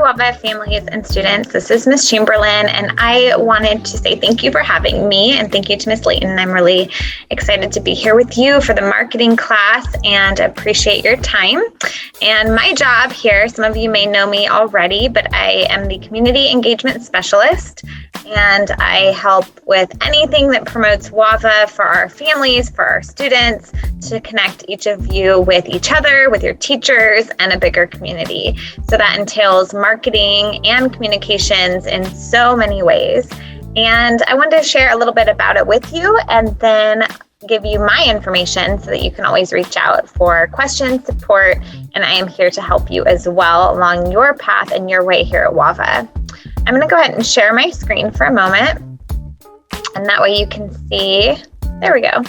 WAVA families and students. This is Ms. Chamberlain, and I wanted to say thank you for having me, and thank you to Ms. Layton. I'm really excited to be here with you for the marketing class and appreciate your time. And my job here, some of you may know me already, but I am the Community Engagement Specialist, and I help with anything that promotes WAVA for our families, for our students, to connect each of you with each other, with your teachers, and a bigger community. So that entails marketing and communications in so many ways. And I wanted to share a little bit about it with you and then give you my information so that you can always reach out for questions, support, and I am here to help you as well along your path and your way here at WAVA. I'm going to go ahead and share my screen for a moment, and that way you can see, there we go,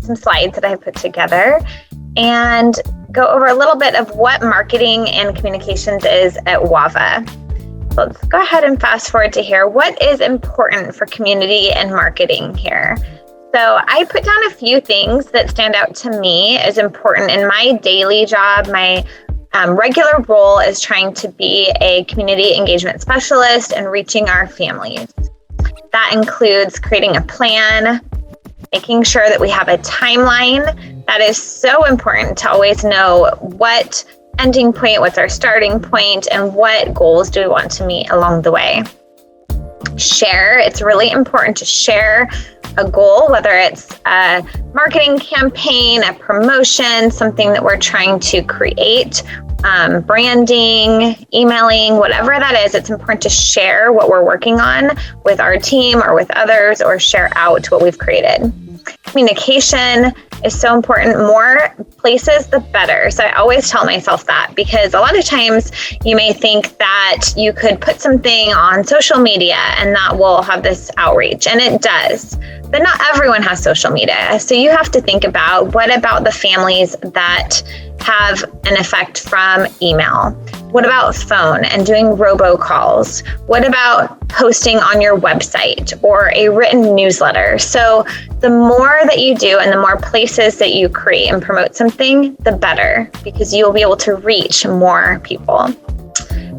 some slides that I put together and go over a little bit of what marketing and communications is at WAVA. So let's go ahead and fast forward to here. What is important for community and marketing here? So I put down a few things that stand out to me as important in my daily job. My regular role is trying to be a community engagement specialist and reaching our families. That includes creating a plan, making sure that we have a timeline. That is so important to always know what ending point, what's our starting point, and what goals do we want to meet along the way. Share. It's really important to share a goal, whether it's a marketing campaign, a promotion, something that we're trying to create, branding, emailing, whatever that is. It's important to share what we're working on with our team or with others, or share out what we've created. Communication is so important. More places, the better. So I always tell myself that, because a lot of times you may think that you could put something on social media and that will have this outreach, and it does. But not everyone has social media. So you have to think about, what about the families that have an effect from email? What about phone and doing robocalls? What about posting on your website or a written newsletter? So the more that you do and the more places that you create and promote something, the better, because you'll be able to reach more people.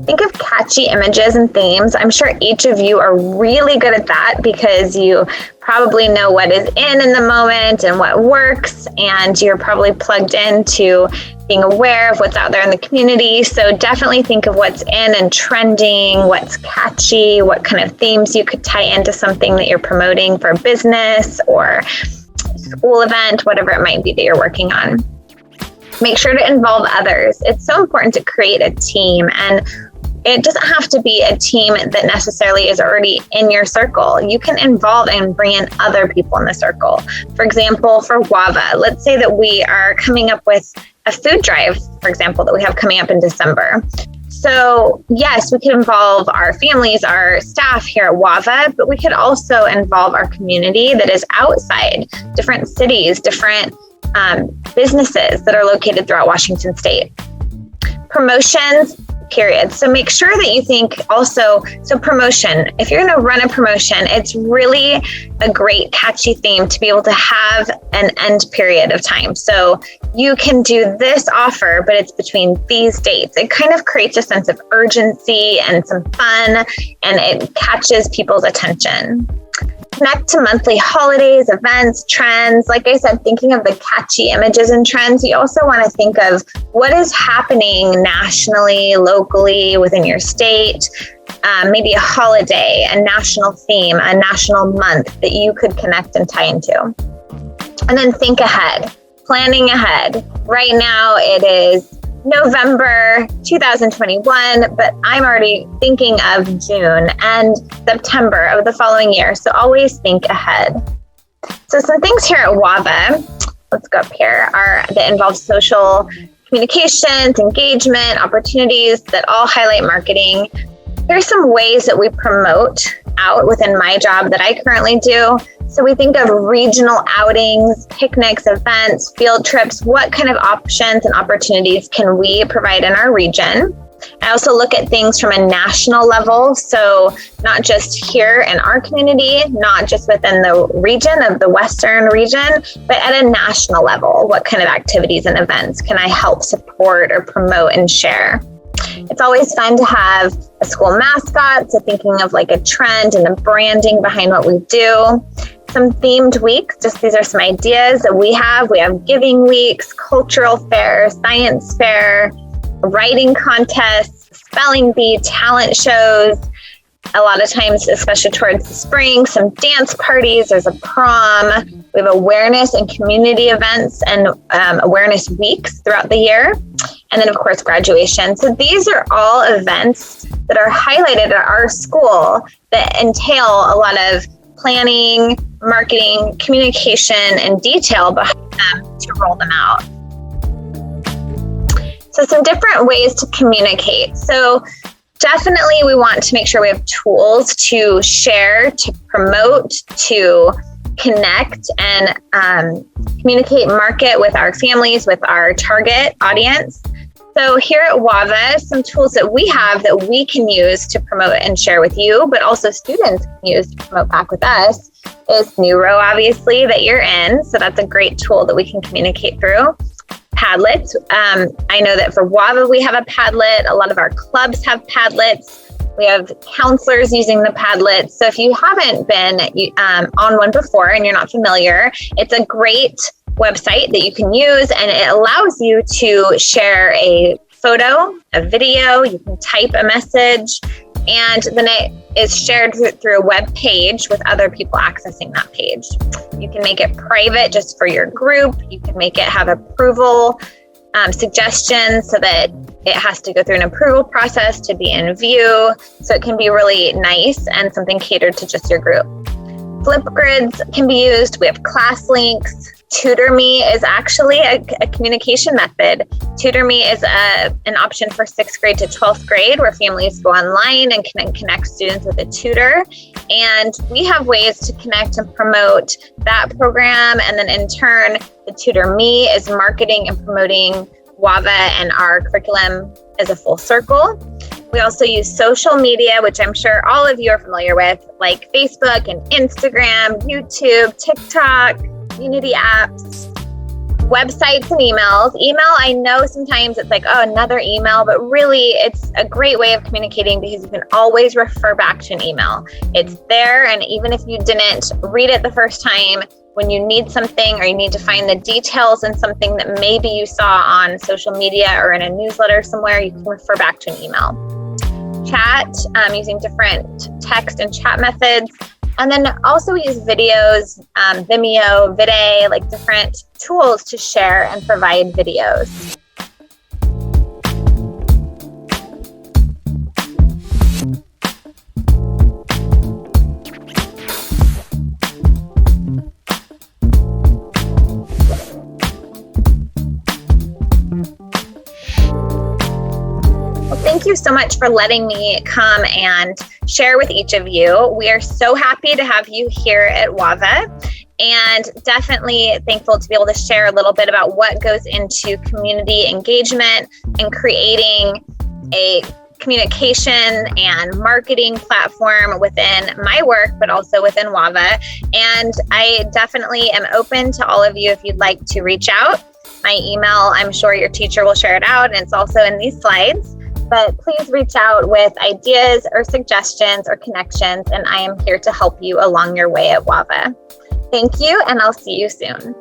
Think of catchy images and themes. I'm sure each of you are really good at that, because you probably know what is in the moment and what works, and you're probably plugged into being aware of what's out there in the community. So definitely think of what's in and trending, what's catchy, what kind of themes you could tie into something that you're promoting for business or school event, whatever it might be that you're working on. Make sure to involve others. It's so important to create a team, and it doesn't have to be a team that necessarily is already in your circle. You can involve and bring in other people in the circle. For example, for WAVA, let's say that we are coming up with a food drive, for example, that we have coming up in December. So yes, we could involve our families, our staff here at WAVA, but we could also involve our community that is outside, different cities, different businesses that are located throughout Washington State. Promotions, period. So make sure that you think also, so promotion, if you're going to run a promotion, it's really a great catchy theme to be able to have an end period of time. So you can do this offer, but it's between these dates. It kind of creates a sense of urgency and some fun, and it catches people's attention. Connect to monthly holidays, events, trends. Like I said, thinking of the catchy images and trends, you also want to think of what is happening nationally, locally, within your state, maybe a holiday, a national theme, a national month that you could connect and tie into. And then think ahead, planning ahead. Right now it is November 2021, but I'm already thinking of June and September of the following year. So always think ahead. So some things here at WAVA, let's go up here, that involve social communications, engagement, opportunities that all highlight marketing. Here's some ways that we promote out within my job that I currently do. So we think of regional outings, picnics, events, field trips. What kind of options and opportunities can we provide in our region? I also look at things from a national level. So not just here in our community, not just within the region of the Western region, but at a national level. What kind of activities and events can I help support or promote and share? It's always fun to have a school mascot, so thinking of like a trend and the branding behind what we do. Some themed weeks, just these are some ideas that we have. We have giving weeks, cultural fair, science fair, writing contests, spelling bee, talent shows. A lot of times, especially towards the spring, some dance parties, there's a prom. We have awareness and community events and awareness weeks throughout the year. And then, of course, graduation. So these are all events that are highlighted at our school that entail a lot of planning, marketing, communication, and detail behind them to roll them out. So some different ways to communicate. So definitely we want to make sure we have tools to share, to promote, to connect, and communicate, market with our families, with our target audience. So here at WAVA, some tools that we have that we can use to promote and share with you, but also students can use to promote back with us, is Neuro, obviously, that you're in. So that's a great tool that we can communicate through. Padlets. I know that for WAVA, we have a Padlet. A lot of our clubs have Padlets. We have counselors using the Padlets. So if you haven't been on one before and you're not familiar, it's a great website that you can use, and it allows you to share a photo, a video, you can type a message, and then it is shared through a web page with other people accessing that page. You can make it private just for your group. You can make it have approval suggestions so that it has to go through an approval process to be in view. So it can be really nice and something catered to just your group. Flipgrids can be used. We have class links. TutorMe is actually a communication method. TutorMe is an option for 6th grade to 12th grade where families go online and can connect students with a tutor. And we have ways to connect and promote that program. And then in turn, the TutorMe is marketing and promoting WAVA and our curriculum as a full circle. We also use social media, which I'm sure all of you are familiar with, like Facebook and Instagram, YouTube, TikTok, community apps, websites, and emails. Email, I know sometimes it's like, oh, another email, but really it's a great way of communicating because you can always refer back to an email. It's there, and even if you didn't read it the first time, when you need something or you need to find the details in something that maybe you saw on social media or in a newsletter somewhere, you can refer back to an email. Chat, using different text and chat methods. And then also we use videos, Vimeo, Vide, like different tools to share and provide videos. Thank you so much for letting me come and share with each of you. We are so happy to have you here at WAVA, and definitely thankful to be able to share a little bit about what goes into community engagement and creating a communication and marketing platform within my work, but also within WAVA. And I definitely am open to all of you if you'd like to reach out. My email, I'm sure your teacher will share it out, and it's also in these slides. But please reach out with ideas or suggestions or connections, and I am here to help you along your way at WAVA. Thank you, and I'll see you soon.